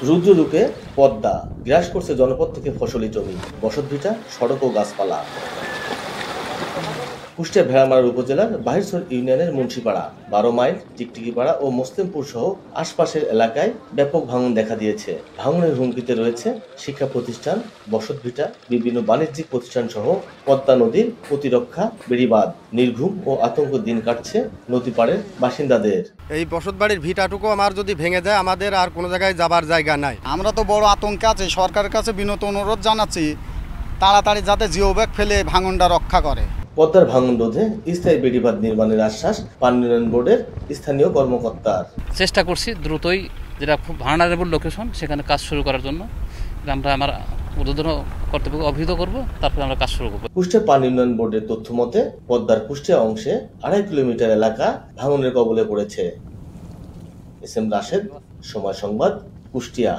রুদ্ররূপে পদ্মা গ্রাস করছে জনপদ থেকে ফসলি জমি, বসতভিটা, সড়ক ও গাছপালা। কুষ্টিয়া ভেড়ামারা উপজেলার বাহিরছড় ইউনিয়নের মুন্সিপাড়া, 12 মাইল, টিকটিকিপাড়া ও মুসলিমপুর সহ আশপাশের এলাকায় ব্যাপক ভাঙন দেখা দিয়েছে। ভাঙনের হুমকিতে রয়েছে শিক্ষা প্রতিষ্ঠান, বসতভিটা, বিভিন্ন বাণিজ্যিক প্রতিষ্ঠান সহ পদ্মা নদীর প্রতিরক্ষা বেড়িবাঁধ। নির্ঘুম ও আতঙ্ক দিন কাটছে নদীপাড়ের বাসিন্দাদের। এই বসত বাড়ির ভিটাটুকু আমার যদি ভেঙে যায়, আমাদের আর কোনো জায়গায় যাবার জায়গা নাই। আমরা তো বড় আতঙ্কে আছি। সরকারের কাছে বিনত অনুরোধ জানাচ্ছি, তাড়াতাড়ি যাতে জিও ব্যাগ ফেলে ভাঙনটা রক্ষা করে। পদ্মার ভাঙন রোধে স্থায়ী বেড়িবাঁধ নির্মাণের আশ্বাস পানি উন্নয়ন বোর্ডের স্থানীয় কর্মকর্তার। চেষ্টা করছি দ্রুতই, যেটা খুব ভার্নারেবল লোকেশন, সেখানে কাজ শুরু করার জন্য আমরা আমার ঊর্ধ্বতন কর্তৃপক্ষ অভিহিত করব, তারপরে আমরা কাজ শুরু করব। কুষ্টিয়া পানি উন্নয়ন বোর্ডের তথ্য মতে পদ্মার কুষ্টিয়া অংশে 2.5 কিলোমিটার এলাকা ভাঙনের কবলে পড়েছে। এস এম রাশেদ, সময় সংবাদ, কুষ্টিয়া।